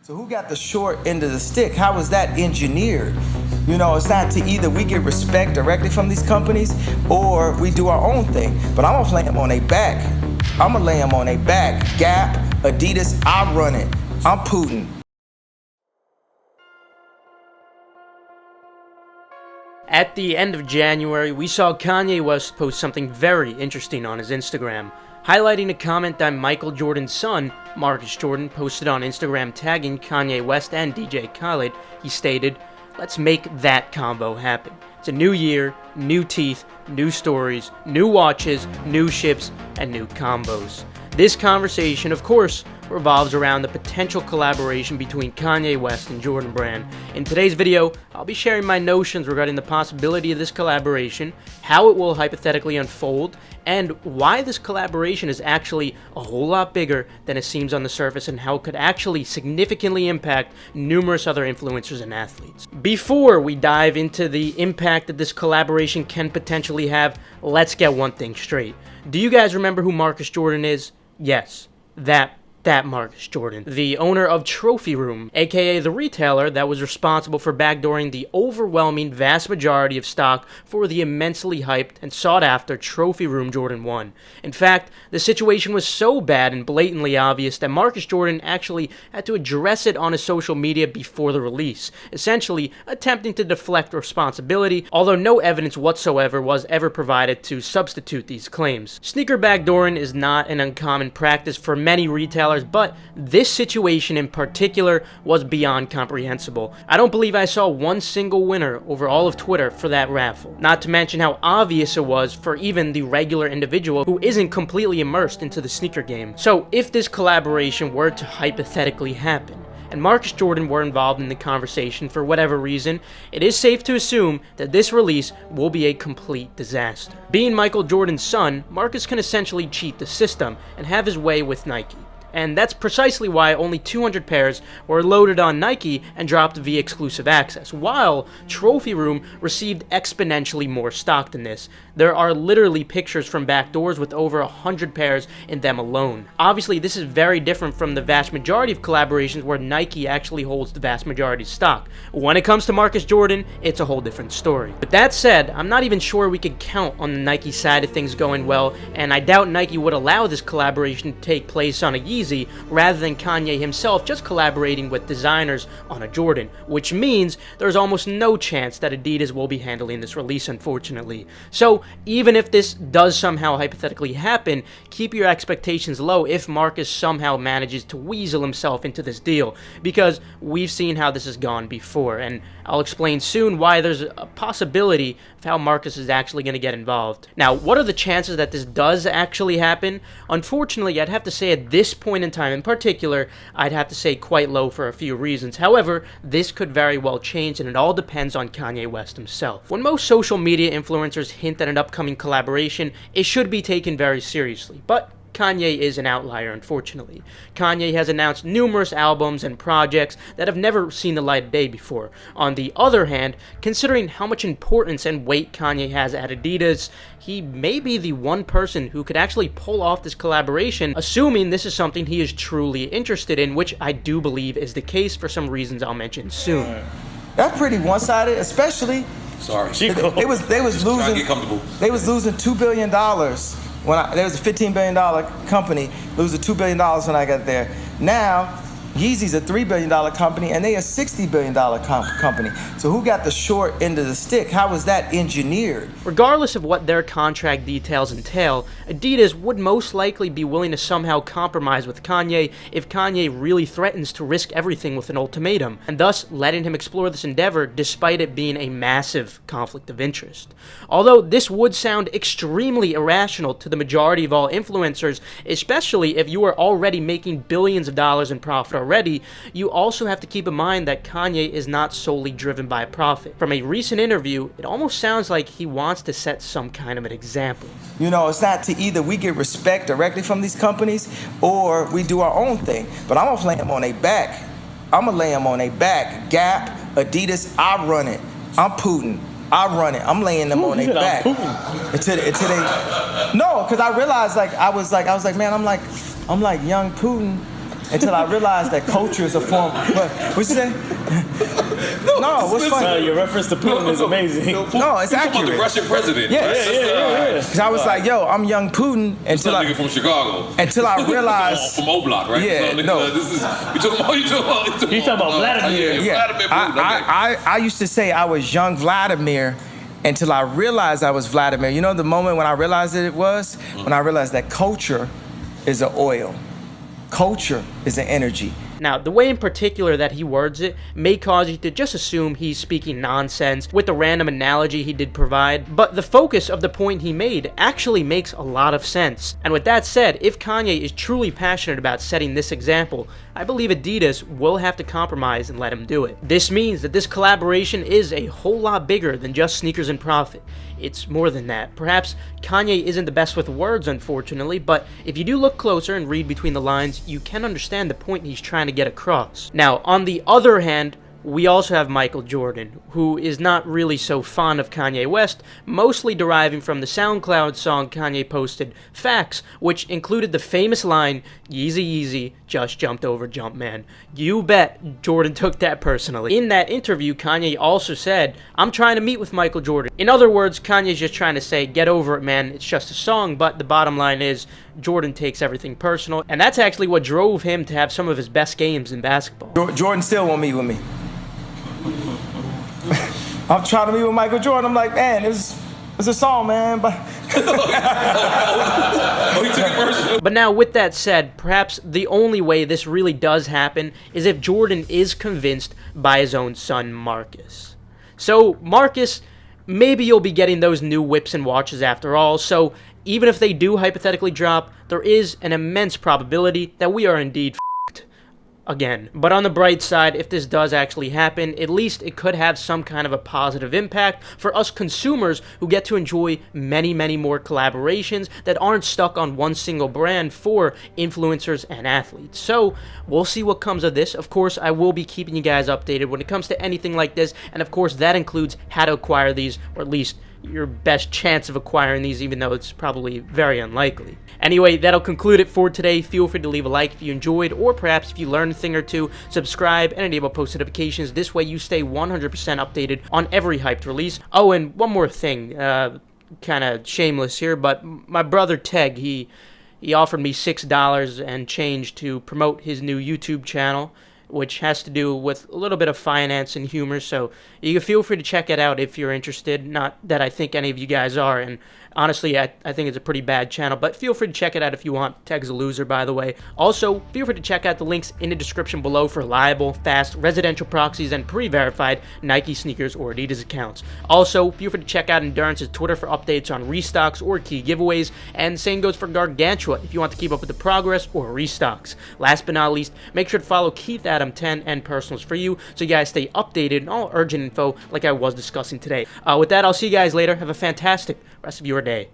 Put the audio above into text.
So who got the short end of the stick? How was that engineered? You know, it's not to either we get respect directly from these companies or we do our own thing. But I'm gonna lay them on their back. I'm gonna lay them on their back. Gap, Adidas, I run it. I'm Putin. At the end of January, we saw Kanye West post something very interesting on his Instagram, highlighting a comment that Michael Jordan's son, Marcus Jordan, posted on Instagram tagging Kanye West and DJ Khaled. He stated, "Let's make that combo happen. It's a new year, new teeth, new stories, new watches, new ships, and new combos." This conversation, of course, revolves around the potential collaboration between Kanye West and Jordan Brand. In today's video, I'll be sharing my notions regarding the possibility of this collaboration, how it will hypothetically unfold, and why this collaboration is actually a whole lot bigger than it seems on the surface, and how it could actually significantly impact numerous other influencers and athletes. Before we dive into the impact that this collaboration can potentially have, let's get one thing straight. Do you guys remember who Marcus Jordan is? Yes, that Marcus Jordan, the owner of Trophy Room, aka the retailer that was responsible for backdooring the overwhelming vast majority of stock for the immensely hyped and sought after Trophy Room Jordan 1. In fact, the situation was so bad and blatantly obvious that Marcus Jordan actually had to address it on his social media before the release, essentially attempting to deflect responsibility, although no evidence whatsoever was ever provided to substitute these claims. Sneaker backdooring is not an uncommon practice for many retailers, but this situation in particular was beyond comprehensible. I don't believe I saw one single winner over all of Twitter for that raffle, not to mention how obvious it was for even the regular individual who isn't completely immersed into the sneaker game. So if this collaboration were to hypothetically happen, and Marcus Jordan were involved in the conversation for whatever reason, it is safe to assume that this release will be a complete disaster. Being Michael Jordan's son, Marcus can essentially cheat the system and have his way with Nike. And that's precisely why only 200 pairs were loaded on Nike and dropped via exclusive access, while Trophy Room received exponentially more stock than this. There are literally pictures from backdoors with over 100 pairs in them alone. Obviously, this is very different from the vast majority of collaborations where Nike actually holds the vast majority of stock. When it comes to Marcus Jordan, it's a whole different story. With that said, I'm not even sure we could count on the Nike side of things going well, and I doubt Nike would allow this collaboration to take place on a Yeezy rather than Kanye himself just collaborating with designers on a Jordan, which means there's almost no chance that Adidas will be handling this release, unfortunately. So even if this does somehow hypothetically happen, keep your expectations low if Marcus somehow manages to weasel himself into this deal, because we've seen how this has gone before, and I'll explain soon why there's a possibility of how Marcus is actually going to get involved. Now, what are the chances that this does actually happen? Unfortunately, I'd have to say at this point in time in particular, I'd have to say quite low for a few reasons. However, this could very well change, and it all depends on Kanye West himself. When most social media influencers hint at an upcoming collaboration, it should be taken very seriously, but Kanye is an outlier, unfortunately. Kanye has announced numerous albums and projects that have never seen the light of day before. On the other hand, considering how much importance and weight Kanye has at Adidas, he may be the one person who could actually pull off this collaboration, assuming this is something he is truly interested in, which I do believe is the case for some reasons I'll mention soon. That's pretty one-sided, especially. Sorry, They was losing. Get comfortable. They was losing $2 billion. There was a $15 billion company, losing $2 billion when I got there. Now, Yeezy's a $3 billion company, and they a $60 billion company. So who got the short end of the stick? How was that engineered? Regardless of what their contract details entail, Adidas would most likely be willing to somehow compromise with Kanye if Kanye really threatens to risk everything with an ultimatum, and thus letting him explore this endeavor despite it being a massive conflict of interest. Although this would sound extremely irrational to the majority of all influencers, especially if you are already making billions of dollars in profit already, you also have to keep in mind that Kanye is not solely driven by profit. From a recent interview, it almost sounds like he wants to set some kind of an example. You know, it's not to either we get respect directly from these companies or we do our own thing. But I'm gonna lay them on their back. I'm gonna lay them on their back. Gap, Adidas, I run it. I'm Putin. I run it. I'm laying them on their back. Until they, no, because I realized I was like, man, I'm like young Putin. until I realized that culture is a form. What you say? No, what's funny? Your reference to Putin is amazing. No, it's accurate. The Russian president. Yes. Yeah. Because I was like, yo, I'm young Putin until Nigga from Chicago. Until I realized. From O-Block, right? Yeah, no. This is, you talking about Vladimir. Yeah. Vladimir Putin. I used to say I was young Vladimir until I realized I was Vladimir. You know the moment when I realized that it was? When I realized that culture is an oil. Culture is an energy. Now, the way in particular that he words it may cause you to just assume he's speaking nonsense with the random analogy he did provide, but the focus of the point he made actually makes a lot of sense. And with that said, if Kanye is truly passionate about setting this example, I believe Adidas will have to compromise and let him do it. This means that this collaboration is a whole lot bigger than just sneakers and profit. It's more than that. Perhaps Kanye isn't the best with words, unfortunately, but if you do look closer and read between the lines, you can understand the point he's trying to get across. Now, on the other hand, we also have Michael Jordan, who is not really so fond of Kanye West, mostly deriving from the SoundCloud song Kanye posted, Facts, which included the famous line, Yeezy Yeezy just jumped over Jumpman. You bet Jordan took that personally. In that interview, Kanye also said, I'm trying to meet with Michael Jordan. In other words, Kanye's just trying to say, get over it, man, it's just a song, but the bottom line is, Jordan takes everything personal, and that's actually what drove him to have some of his best games in basketball. Jordan still won't meet with me. I'm trying to meet with Michael Jordan. I'm like, man, it's a song, man. But But now, with that said, perhaps the only way this really does happen is if Jordan is convinced by his own son, Marcus. So, Marcus, maybe you'll be getting those new whips and watches after all, so even if they do hypothetically drop, there is an immense probability that we are indeed again. But on the bright side, if this does actually happen, at least it could have some kind of a positive impact for us consumers who get to enjoy many, many more collaborations that aren't stuck on one single brand for influencers and athletes. So we'll see what comes of this. Of course, I will be keeping you guys updated when it comes to anything like this, and of course that includes how to acquire these, or at least your best chance of acquiring these, even though it's probably very unlikely. Anyway, that'll conclude it for today. Feel free to leave a like if you enjoyed, or perhaps if you learned a thing or two, subscribe and enable post notifications. This way you stay 100% updated on every hyped release. Oh, and one more thing, kind of shameless here, but my brother Teg, he offered me $6 and change to promote his new YouTube channel, which has to do with a little bit of finance and humor, so you can feel free to check it out if you're interested. Not that I think any of you guys are, and honestly, I think it's a pretty bad channel, but feel free to check it out if you want. Teg's a loser, by the way. Also, feel free to check out the links in the description below for reliable, fast, residential proxies and pre-verified Nike sneakers or Adidas accounts. Also, feel free to check out Endurance's Twitter for updates on restocks or key giveaways, and same goes for Gargantua if you want to keep up with the progress or restocks. Last but not least, make sure to follow Keith Adam 10 and Personals for You so you guys stay updated on all urgent info like I was discussing today. With that, I'll see you guys later. Have a fantastic rest of your day.